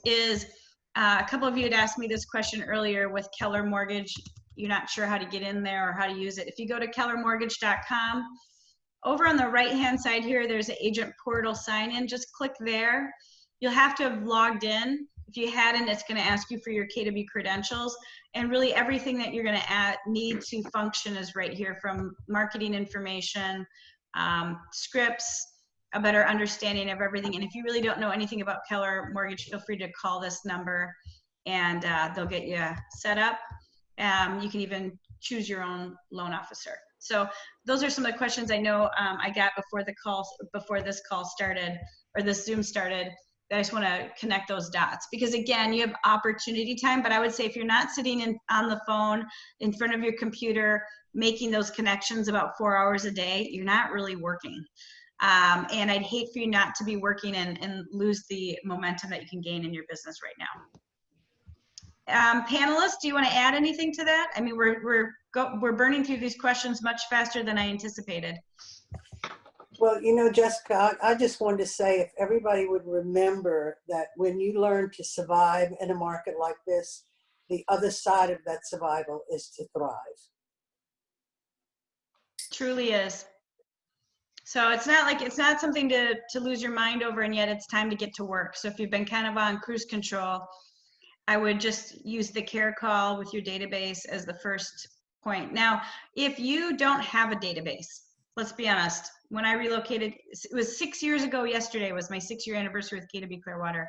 is a couple of you had asked me this question earlier with Keller Mortgage. You're not sure how to get in there or how to use it. If you go to kellermortgage.com, over on the right-hand side here, there's an agent portal sign-in. Just click there. You'll have to have logged in. If you hadn't, it's going to ask you for your KW credentials. And really everything that you're going to need to function is right here, from marketing information, scripts, a better understanding of everything. And if you really don't know anything about Keller Mortgage, feel free to call this number, and they'll get you set up. You can even choose your own loan officer. So those are some of the questions I know I got before this call started, or this Zoom started. I just want to connect those dots, because again, you have opportunity time, but I would say if you're not sitting on the phone in front of your computer making those connections about 4 hours a day, you're not really working. And I'd hate for you not to be working and lose the momentum that you can gain in your business right now. Panelists, do you want to add anything to that? I mean, we're burning through these questions much faster than I anticipated. Well, you know, Jessica, I just wanted to say, if everybody would remember that when you learn to survive in a market like this, the other side of that survival is to thrive. Truly is. So it's not something to lose your mind over, and yet it's time to get to work. So if you've been kind of on cruise control, I would just use the care call with your database as the first point. Now, if you don't have a database, let's be honest, when I relocated, it was 6 years ago yesterday, was my 6-year anniversary with KW Clearwater.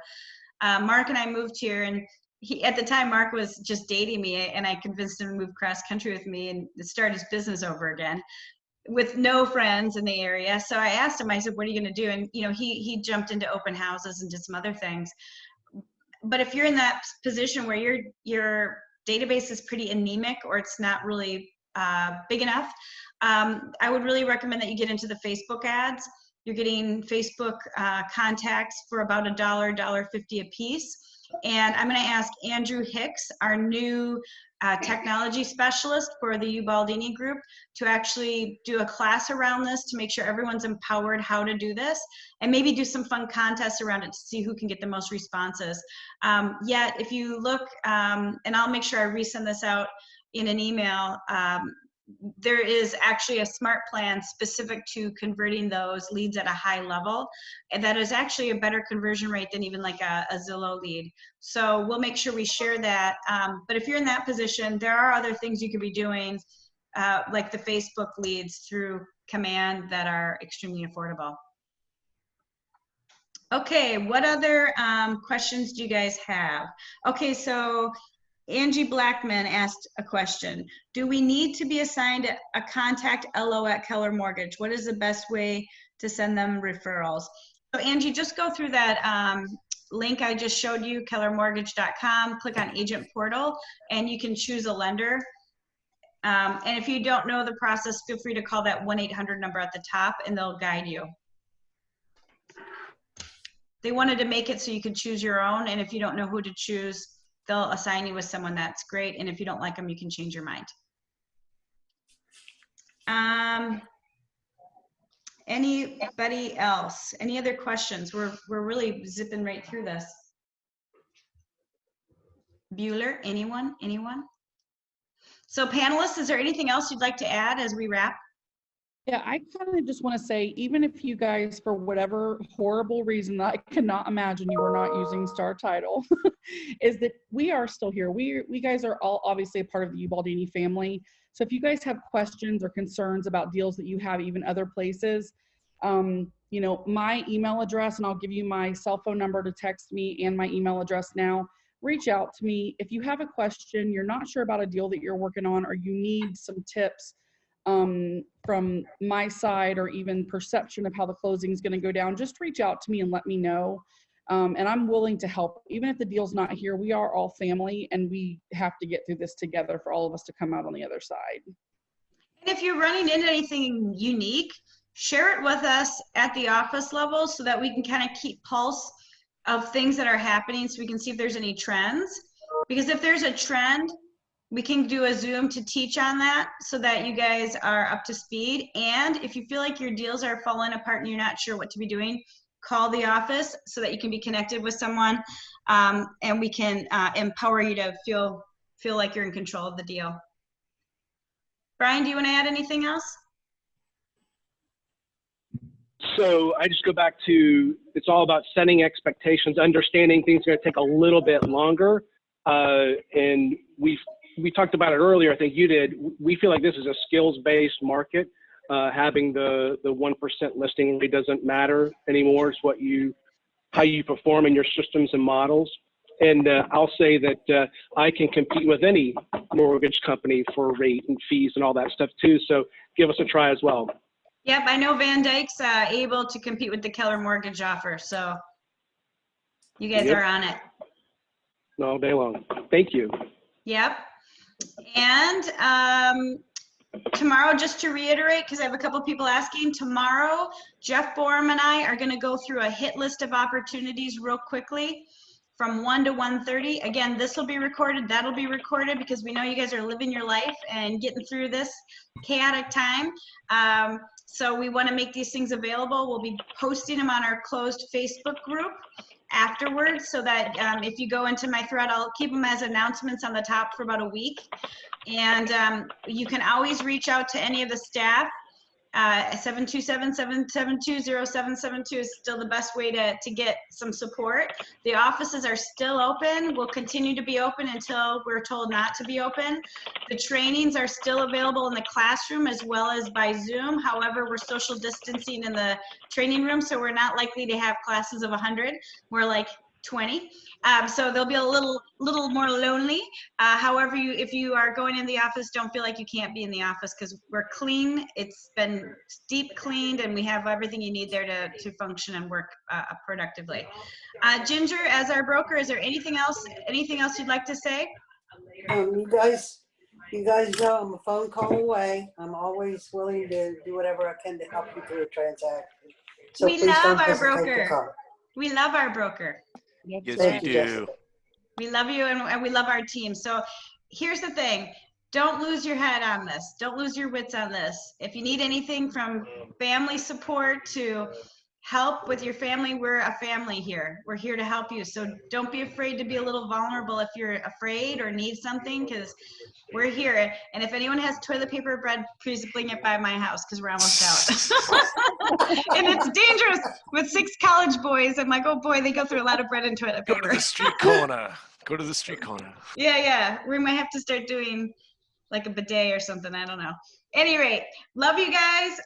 Mark and I moved here, and at the time, Mark was just dating me, and I convinced him to move cross country with me and start his business over again with no friends in the area. So I asked him, I said, what are you going to do? And, you know, he jumped into open houses and did some other things. But if you're in that position where your database is pretty anemic, or it's not really big enough, I would really recommend that you get into the Facebook ads. You're getting Facebook contacts for about $1, $1.50 a piece. And I'm going to ask Andrew Hicks, our new technology specialist for the Ubaldini Group, to actually do a class around this to make sure everyone's empowered how to do this, and maybe do some fun contests around it to see who can get the most responses. Yet, if you look, and I'll make sure I resend this out in an email, there is actually a smart plan specific to converting those leads at a high level, and that is actually a better conversion rate than even like a Zillow lead. So we'll make sure we share that. But if you're in that position, there are other things you could be doing, like the Facebook leads through Command, that are extremely affordable. Okay, what other questions do you guys have? Okay, so Angie Blackman asked a question. Do we need to be assigned a contact LO at Keller Mortgage? What is the best way to send them referrals? So Angie, just go through that link I just showed you, kellermortgage.com, click on Agent Portal, and you can choose a lender. And if you don't know the process, feel free to call that 1-800 number at the top, and they'll guide you. They wanted to make it so you could choose your own, and if you don't know who to choose, they'll assign you with someone that's great, and if you don't like them, you can change your mind. Anybody else? Any other questions? We're really zipping right through this. Bueller, anyone? So panelists, is there anything else you'd like to add as we wrap? Yeah, I kind of just want to say, even if you guys, for whatever horrible reason that I cannot imagine you are not using Star Title, is that we are still here. We guys are all obviously a part of the Ubaldini family. So if you guys have questions or concerns about deals that you have even other places, you know, my email address, and I'll give you my cell phone number to text me and my email address now. Reach out to me. If you have a question, you're not sure about a deal that you're working on, or you need some tips from my side, or even perception of how the closing is going to go down, just reach out to me and let me know. And I'm willing to help. Even if the deal's not here, we are all family, and we have to get through this together for all of us to come out on the other side. And if you're running into anything unique, share it with us at the office level so that we can kind of keep pulse of things that are happening, so we can see if there's any trends. Because if there's a trend, we can do a Zoom to teach on that so that you guys are up to speed. And if you feel like your deals are falling apart and you're not sure what to be doing, call the office so that you can be connected with someone, and we can empower you to feel like you're in control of the deal. Brian, do you want to add anything else? So I just go back to, it's all about setting expectations, understanding things are going to take a little bit longer. And we talked about it earlier, I think you did. We feel like this is a skills-based market. Having the 1% listing really doesn't matter anymore. It's how you perform in your systems and models. And I'll say that I can compete with any mortgage company for rate and fees and all that stuff too. So give us a try as well. Yep, I know Van Dyke's able to compete with the Keller mortgage offer. So you guys Yep. are on it. All day long. Thank you. Yep. And tomorrow, just to reiterate, because I have a couple people asking, tomorrow, Jeff Borum and I are going to go through a hit list of opportunities real quickly from 1 to 1:30. Again, this will be recorded, that'll be recorded, because we know you guys are living your life and getting through this chaotic time. So we want to make these things available. We'll be posting them on our closed Facebook group afterwards, so that if you go into my thread, I'll keep them as announcements on the top for about a week. And you can always reach out to any of the staff. 727-772-0772 is still the best way to get some support. The offices are still open. We'll continue to be open until we're told not to be open. The trainings are still available in the classroom as well as by Zoom. However, we're social distancing in the training room, so we're not likely to have classes of 100. We're like 20. So they'll be a little more lonely. However, if you are going in the office, don't feel like you can't be in the office, because we're clean. It's been deep cleaned, and we have everything you need there to function and work productively. Ginger, as our broker, is there anything else you'd like to say? You guys know I'm a phone call away. I'm always willing to do whatever I can to help you through a transaction. So We please love don't our hesitate to broker. call. We love our broker. Yes, Thank you you, do. Jessica. We love you, and we love our team. So here's the thing. Don't lose your head on this. Don't lose your wits on this. If you need anything from family support to help with your family, we're a family here. We're here to help you. So don't be afraid to be a little vulnerable if you're afraid or need something, because we're here. And if anyone has toilet paper or bread, please bring it by my house, because we're almost out. And it's dangerous with 6 college boys. I'm like, oh boy, they go through a lot of bread and toilet Go paper. to the street corner. Go to the street corner. Yeah. We might have to start doing like a bidet or something. I don't know. Any rate, love you guys.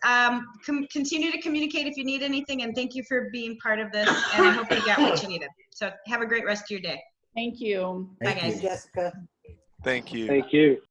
Continue to communicate if you need anything, and thank you for being part of this. And I hope you got what you needed. So have a great rest of your day. Thank you. Bye, Thank you, guys. Jessica. Thank you. Thank you.